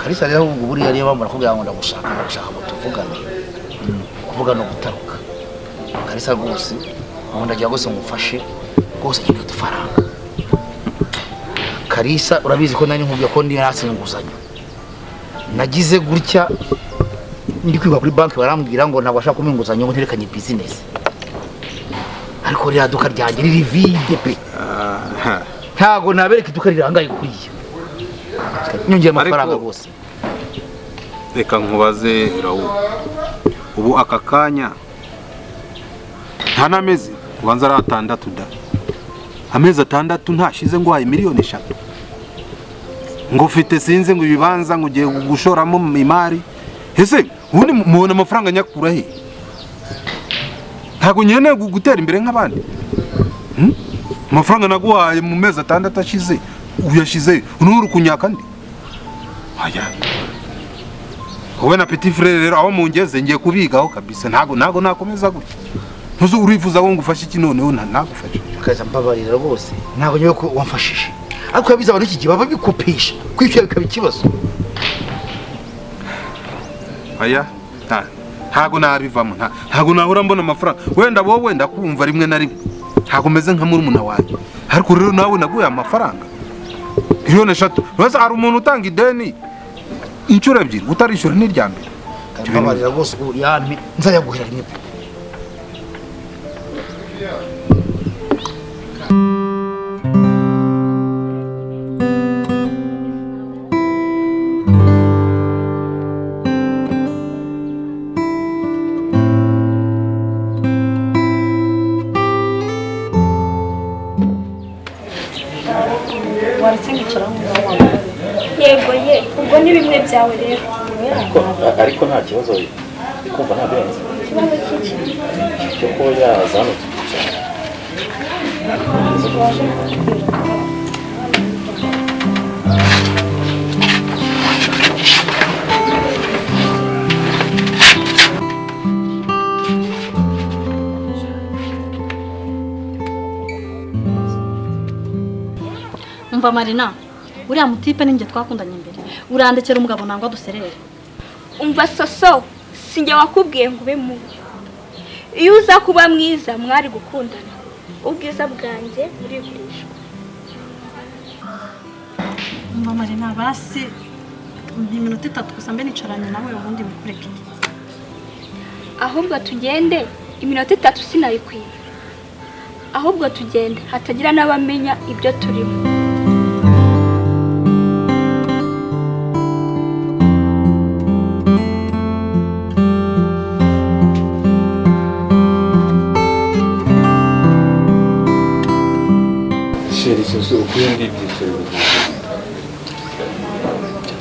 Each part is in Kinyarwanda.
Kalisa rero ubwo buri yari bamara kugira ngo ndagushaka ngo tuvugane kuvuga no gutaruka Kalisa rwose umuntu agiye gose ngufashe rwose nyine dufaranga Kalisa urabizi ko nani nkubye ko ndi yarase nguzanyo nagize gutya ndi kwiga kuri banki barambwira ngo nabashaka kuminguzanyo ngo nterekanye business ariko rya duka ryanjye riri vide pe ntago nabereka iduka rirangaye kuriya nyongeye amafaranga gose reka nkubaze Rawu ubu akakanya nta namezi ubanza ari 6 da amezi 6 ntashize ngo haye miliyoni 5 ngo ufite sinze ngo ibibanza ngo ugiye gushoramo imari ese ubundi mubona amafaranga nyakura he ntago nyene gutera imbere nk'abandi amafaranga naguhaye mu mezi 6 ashize uyashize unuru kunyaka ndi aya wowe na petit frère rero aho mungeze ngiye kubigaho kabisa ntago nakomeza gutya ntuzo urifuza ngo ngufashe iki noneho nagufashe kaza mbabarira rwose ntago nyewe ko wamfashije ariko yabiza abantu iki baba bikopisha kwishyura bikaba ikibazo aya ntago nabivamo ntago nahora mbona amafaranga wenda wowe ndakumva rimwe na rimwe ntago meze nka murumuna wanjye ariko rero nawe naguye amafaranga miliyoni 3 bose ari umuntu utanga ideni inshuro ebyiri utarishyura n'irya mbere mbabarira rwose yampe nzayaguhera rimwe yego ye ubwo ni bimwe byawe rero ariko nta kibazo kumva nta birenze ikibazo cy'iki cyo ko yazana umva Marina uriya mutipe ninjye twakundanye imbere urandekera umugabo nangwa duserere umva soso sinjye wakubwiye ngo ube mubi iyo uza kuba mwiza mwari gukundana ubwiza bwanjye burigurishwa umva Marina basi iminota 3 gusa mbe nicaranye nawe ubundi mukureke ahubwo tugende iminota 3 sinayikwiye ahubwo tugende hatagira n'abamenya ibyo turimo Sherizo ukuye ngibyiciro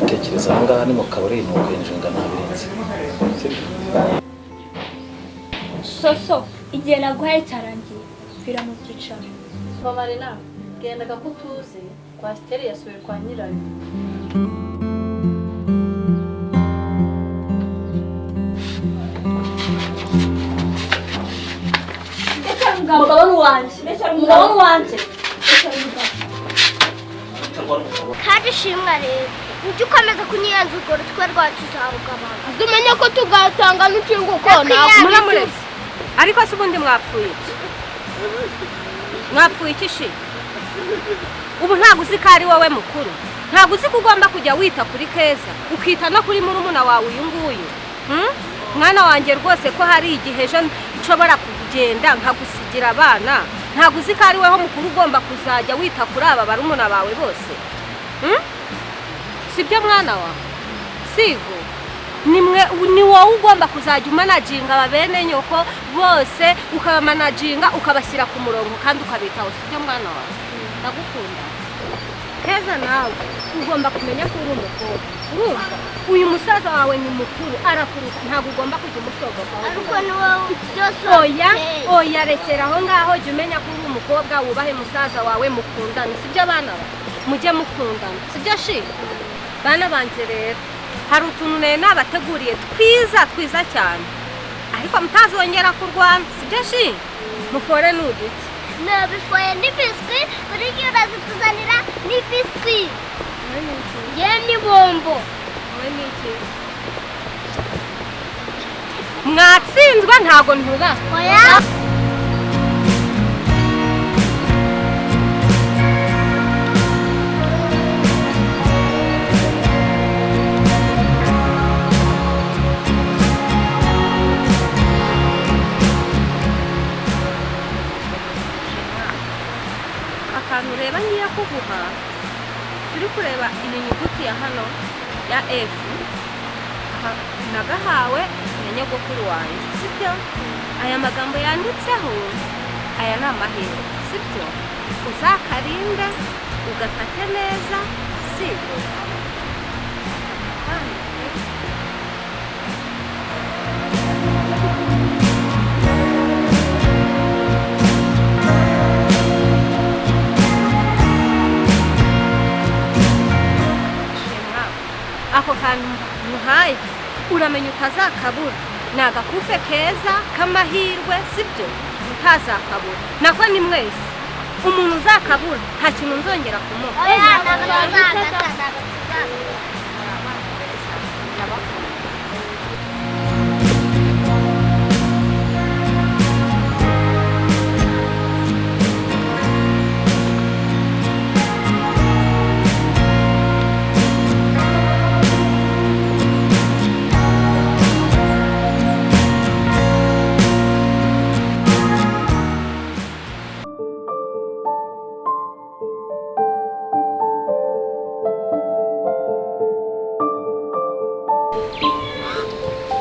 natekereza ngaha ni mu kabari no kwinjinga ntabirenze soso igihe naguhaye cyarangiye vira mu byicaro umva Marina genda gakutuze kwa Stella yasuye kwa nyirayo umugabo wanje Kandi shimwa rero ujye ukomeza kunyiyenza urwo rutwe rwacu uzarugabana umenye ko tugatanga n'ukinguko ntabwo muretse ariko se ubundi mwapfuye iki shi ubu ntabwo uzi ko ari wowe mukuru ntabwo uzi ko ugomba kujya wita kuri Keza ukita no kuri murumuna wawe uyu nguyu mwana wanjye rwose ko hari igihe ejo nshobora kugenda nkagusigira abana ntabwo uzi ko ari weho mukuru ugomba kuzajya wita kuri aba barumuna bawe bose sibyo mwana wawe sigo ni wowe ugomba kuzajya umanaginga ababene nyoko bose ukabamanaginga ukabashyira ku murongo kandi ukabitaho sibyo mwana wawe ndagukunda Keza nawe ugomba kumenya ko uri umukobwa urumva uyu musaza wawe ni mukuru arakuruta ntabwo ugomba kujya umusogoka ariko ni wowe byose oya rekera aho ngaho jya umenya ko uri umukobwa wubahe musaza wawe mukundana sibyo abana mujye mukundana sibyo shi bana banje rero hari utuntu nabateguriye twiza cyane ariko mutazongera kurwana sibyo shi mufore n'uduki nabifoye n'ibiswi buri gihe urazituzanira n'ibiswi ye ni bombo we n'iki mwatsinzwe ntago ntuba oya akantu ureba ngiye kuguha turi kureba iyi nyuguti ya hano ya F nagahawe na nyogokuru wanjye sibyo aya magambo yanditseho aya ni amahirwe sibyo uzakarinde ugafate neza sibyo ako kantu muhaye uramenya utazakabura ni agakufe keza k'amahirwe sibyo utazakabura nako ni mwese umuntu uzakabura nta kintu nzongera kumuha oya ntabwo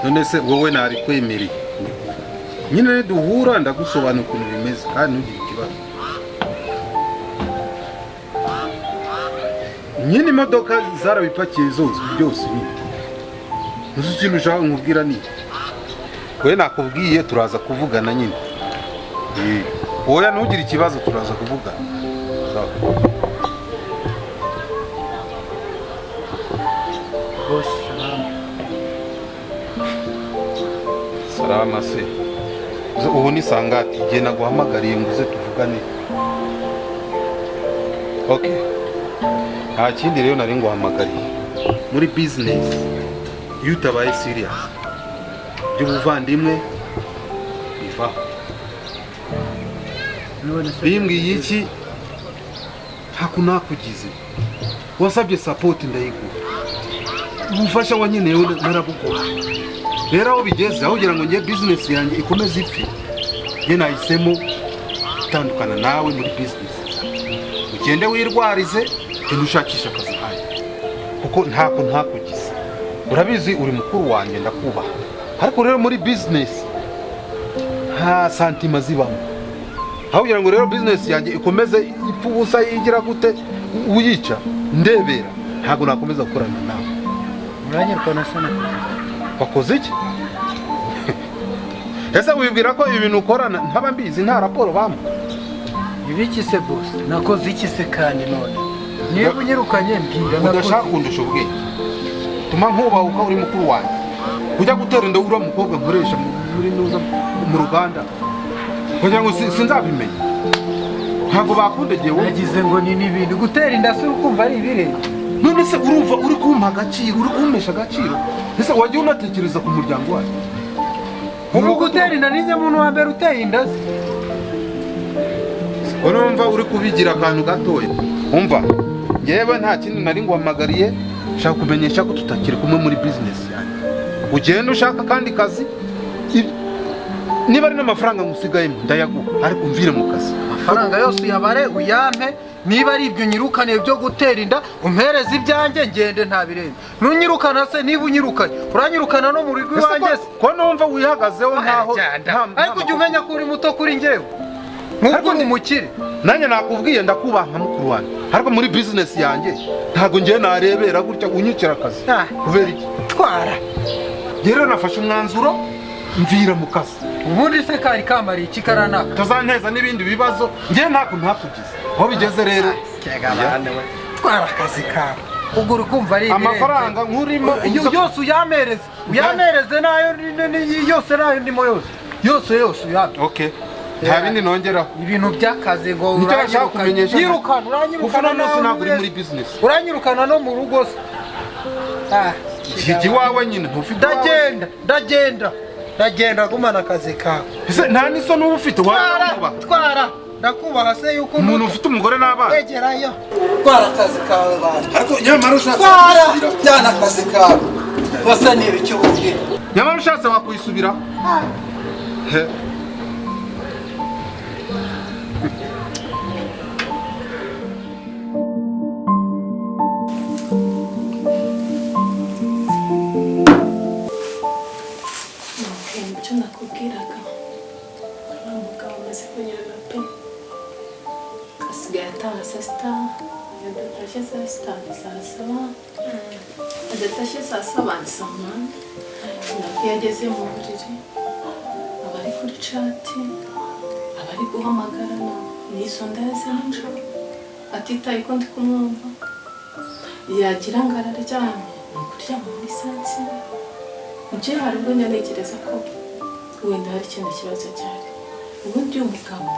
none se wowe nari kwemereye nyine duhura ndagusobanura ukuntu bimeze kandi ntugire ikibazo nyine imodoka zarabipakiye zose byose nyine uzi ikintu ushaka nkubwira ni wowe nakubwiye turaza kuvugana nyine wowe ntugire ikibazo turaza kuvugana bose salama se ubu ni sangati igihe naguhamagariye ngo uze tuvugane okay nta kindi rero nari nguhamagariye muri business iyo utabaye serious by'ubuvandimwe bivaho bimbwiye iki ntaku nakugize wasabye support ndayigura ubufasha wanyenewe narabugura rero aho bigeze aho ugira ngo ngiye business yanjye ikomeze ipfe njye nahisemo gutandukana nawe muri business ugende wirwarize ugende ushakisha akazi hayo kuko ntako ntakugize urabizi uri mukuru wanjye ndakubaha ariko rero muri business nta santima zibamo aho ugira ngo rero business yanjye ikomeze ipfa ubusa yigira gute uyica ndebera ntabwo nakomeza gukorana nawe uranyirukana sana wakoze iki ese wibwira ko ibintu ukorana ntaba mbizi nta raporo bamwe ibiki se boss nakoze iki se kandi none niba unyirukanye mbwira nakoze udashaka kundusha ubwenge tuma nkubahuka uri mukuru wanjye ujya gutera inda uriya mukobwa nkoresha muri nuza mu ruganda kugira ngo sinzabimenya ntabwo bakundegeye wowe nagize ngo ni n'ibintu gutera inda se ukumva ari ibirenge none se urumva uri kumpa agaciro uri kumpesha agaciro ese wajya unatekereza ku muryango wacu ubu gutera inda ninjye muntu wa mbere uteye inda se urumva uri kubigira akantu gatoya umva yewe nta kindi nari nguhamagariye nshaka kumenyesha ko tutakiri kumwe muri business yanjye ugenda ushaka kandi kazi niba ari n'amafaranga ngusigayemo ndayaguha ariko umvire mu kazi amafaranga yose uyabare uyampe niba ari ibyo nyirukaniye byo gutera inda umpereze ibyanjye ngende nta birenze nunyirukana se niba unyirukanye uranyirukana no mu rugo iwanjye se ko numva wihagazeho ntaho ariko ujya umenya ko uri muto kuri njyewe nk'ubwo uri umukire nanjye nakubwiye ndakubaha nka mukuru wanjye ariko muri business yanjye ntabwo ngiye narebera gutya unyukira akazi kubera iki twara rero nafashe umwanzuro mvira mu kazi ubundi se kari kamariye iki karanaka tuzanteza n'ibindi bibazo ngiye ntabwo ntakugize aho bigeze rero twara akazi kawe ubwo uri kumva ari amafaranga nkurimo yose uyamereze nayo yose nayo ndimo yose uyampe okay nta bindi nongeraho ibintu by'akazi ngo uranyirukana no muri business uranyirukana no mu rugo se iki wawe nyine ntufite ndagenda gumana akazi kawe. ese nta niso n'ubu ufite twara ndakubaha se yuko umuntu ufite umugore n'abana egerayo twara akazi kawe bana. ariko nyamara ushatse byana akazi kawe basa niba icyo ubwira nyamara ushatse wakwisubira icyo nakubwiraga uriya mugabo amaze kunyerera pe asigaye atanga saa sita adatashye saa sita ni saa saba adatashye saa saba ni saa munani nabwo iyo ageze mu buriri aba ari kuri cati aba ari guhamagarana n'isonda yaze nijoro atitaye ko ndi kumwumva yagira ngo araryamye ni ukuryama muri saa sita ibyo hari ubwo ntekereza ko wenda hari ikindi kibazo cyari ubundi uyu mugabo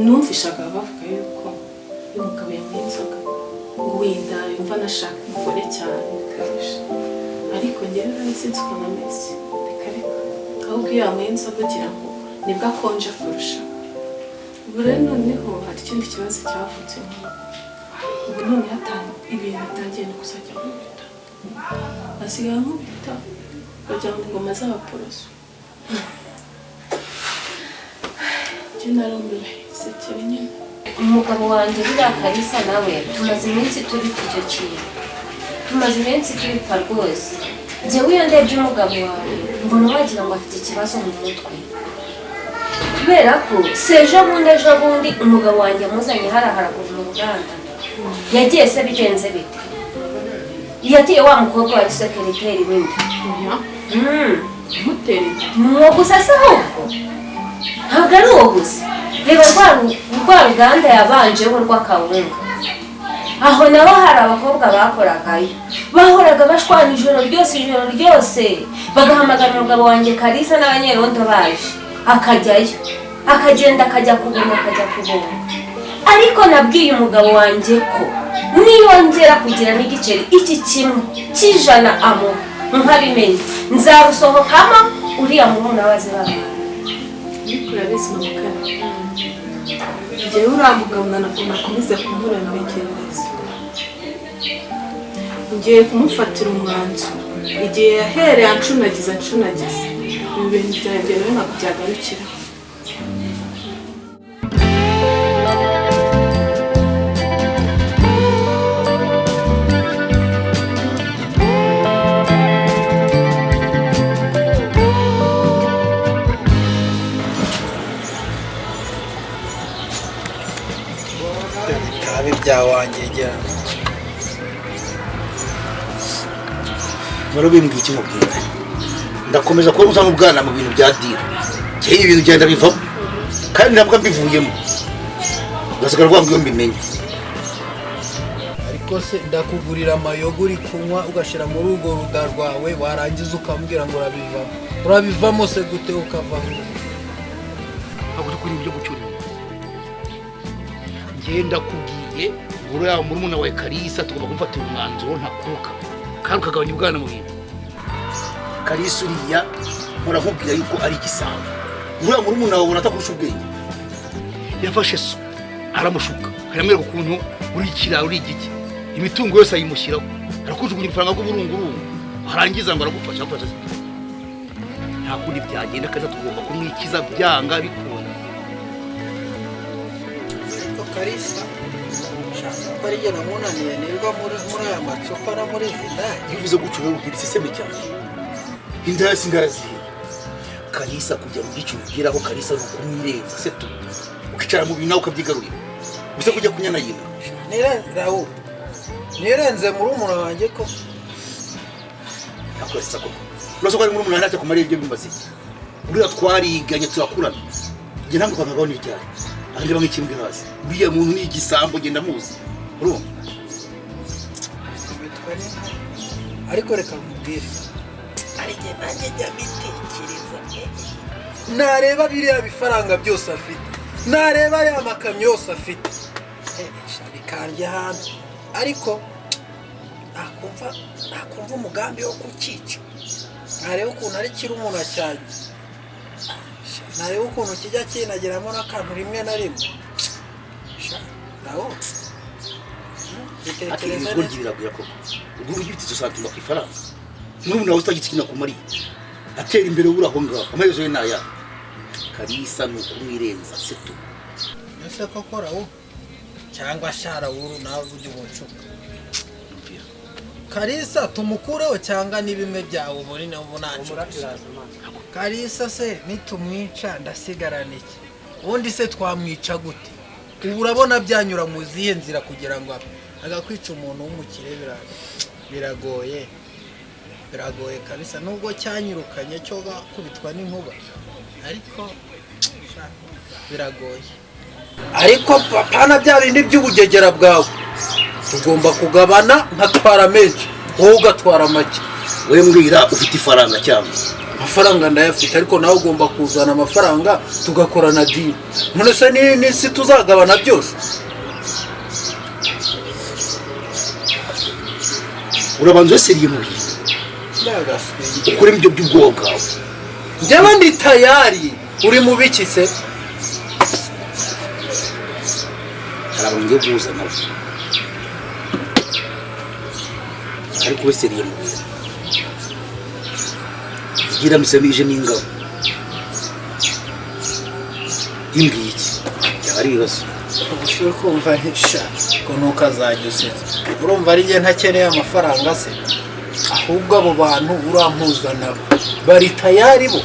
numvishaga bavuga yuko uyu mugabo yanyweye inzoga wenda yumva anashaka umugore cyane bikabije ariko njyewe rero sinzi ukuntu ameze reka reka ahubwo iyo yanyweye inzoga ugira ngo nibwo akonje kurusha ubu rero noneho hari ikindi kibazo cyavutse ubu none ibintu atangiye no kuzajya nkubita asigaye nkubita kugira ngo ingoma z'abaporoso njye narumiwe sekere nyine umugabo wanjye buriya Kalisa nawe tumaze iminsi turi icyo kintu tumaze iminsi tubipfa rwose njyewe iyo ndebye umugabo wawe mbona wagira ngo afite ikibazo mu mutwe kubera ko ejo bundi umugabo wanjye amuzanye haragura mu ruganda yagiye se bigenze bite yagiye wa mukobwa wa gisekeriteri w'inda nuwo gusa se ahubwo ntabwo ari uwo gusa reba rwa ruganda yabanjeho rw'akawunga aho naho hari abakobwa bakoragayo bahoraga bashwana ijoro ryose bagahamagara umugabo wanjye Kalisa n'abanyerondo baje akajyayo akagenda akajya kubunga ariko nabwiye umugabo wanjye ko niyongera kugira n'igiceri iki kimwe cy'ijana nkabimenye nzarusohokamo uriya murumuna waze babana ariko urabizi mukara njyewe uriya mugabo nakomeze kumura ntekereza ngiye kumufatira umwanzuro igihe yahereye ancunagiza ibi bintu byanjye rero ntabwo byagarukira byawangegera barabimbwiye iki mubwira ndakomeza kuba musa n'ubwana mu bintu bya dira cyeye ibintu byenda bivamo kandi ntabwo mbivuyemo gasigara vuga ngo mbimenye ariko se ndakugurira amayoga uri kunywa ugashira muri urwo ruda rwawe warangiza ukambwira ngo urabivamo se gute ukavaho ntabwo kuri ibyo gucyura ngenda kubwiye uriya murumuna wa Kalisa tugomba kumfatira umwanzuro ntakuka kandi ukagabanya ubwana mu bintu Kalisa uriya murakubwira yuko ari igisambo uriya murumuna wawe atakurusha ubwenge yafashe so aramushuka aramwereka ukuntu uri ikiraro uri igiki imitungo yose ayimushyiraho arakujugunya ifaranga rw'uburungurungu arangiza ngo aragufasha nta kundi byagenda Kalisa tugomba kumwikiza byanga bikunda Kalisa ko ari jye namunaniye nirwa muri aya macupa no muri zindaya bivuze gutyo rero ubwira iseme cyane indaya singaraziye Kalisa kujya mu gicu ubwiraho Kalisa no kumwirenza se tu ukicara mu binaho ukabyigarurira bise kujya kunyana yinda nirenze muri umuntu wanjye ko akoresa koko uraso ko ari muri umuntu wanjye kumara ibyo bimaze uriya twariganye turakurana njye ntabwo kwagaho n'iryari ahandi bamwe kimbwe hasi buriya muntu ni igisambo genda muzi urumva ariko reka nkubwire ari jye nanjye njya mbitekereza nareba biriya bifaranga byose afite nareba ya makamyo yose afite bikarya ahantu ariko nakumva umugambi wo kukica ntareba ukuntu ari kirumuna cyane ntareba ukuntu kijya kinagiramo n'akantu rimwe na rimwe naho Ati ngo biraguye koko ubwo ugifite izo santima ku ifaranga n'ubu nawe utagitsikina ku mari atera imbere uraho ngaho amaherezo ye naya Kalisa ni ukumwirenza setu ese koko rawo cyangwa sharawuru nawe ujye ubuncuka Kalisa tumukureho cyangwa n'ibimwe byawe muri nabo nacu Kalisa se nitumwica ndasigarana iki ubundi se twamwica gute ubu urabona byanyura mu zihe nzira kugira ngo agakwica umuntu w'umukire biragoye Kalisa nubwo cyanyirukanye cyo gakubitwa n'inkuba ariko biragoye ariko pana bya bindi by'ubugegera bwawe tugomba kugabana nkatwara menshi wowe ugatwara make we mbwira ufite ifaranga cyangwa amafaranga ndayafite ariko nawe ugomba kuzana amafaranga tugakorana deal none se n'isi tuzagabana byose urabanza seriye muri ukuri ibyo by'ubwoba bwawe njyewe ndi tayari uri mu biki se harabonye guza nawe ariko we seriye muri gira misabije n'ingabo imbwiye iki cyari ibibazo ushobora kumva ntisha ko nuko azajya usetse urumva ari njye ntakeneye amafaranga se ahubwo abo bantu urampuza nabo bari tayari bo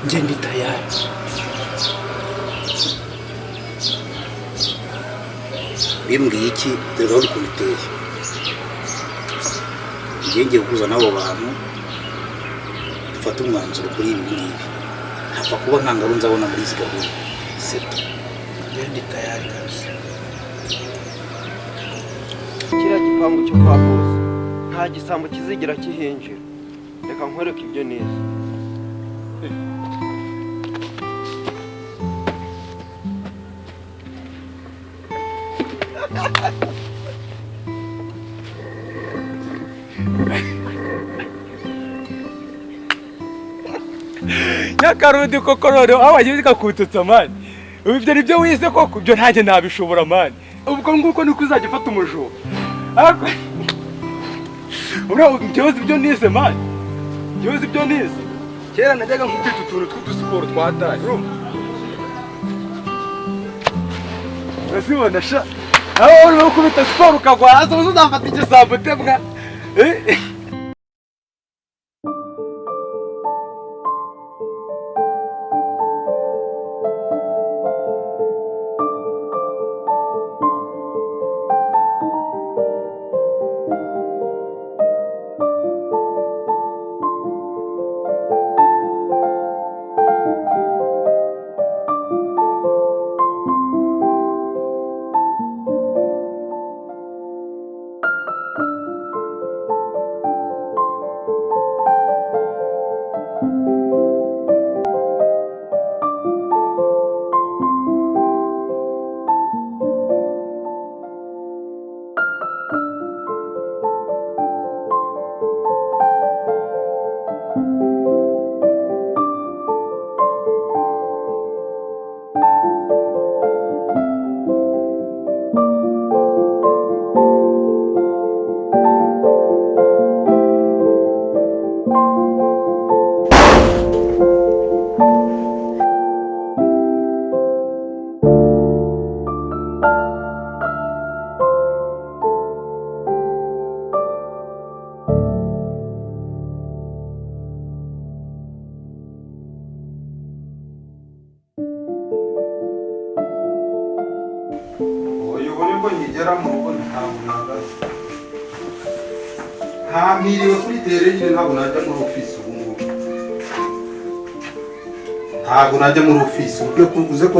njye ndi tayari bimbwiye iki dore aho kubiteye ngiye kuza n'abo bantu dufata umwanzuro kuri ibi ngibi ntapfa kuba nta ngabo nzabona muri izi gahunda seto njye ndi tayari kabisa kiriya gipangu cyo kwa bose nta gisambo kizigera kihinjira reka nkwereke ibyo neza Nyakarundi koko rero aho wagiye zikakututsa mani ibyo nibyo wize koko byo ntajye nabishobora mani ubwo nguko niko uzajya ufata umujura byoze ibyo nize mani byoze ibyo nize kera najyaga nkubwita utuntu tw'udusiporo twataye urasibona sha aho urimo kubita siporo ukagwa hasi uzafata igisambo tebwa Ntiriwe kuri tere nyine ntabwo najya muri ofisi ubu ngubu ntabwo najya muri ofisi uze ko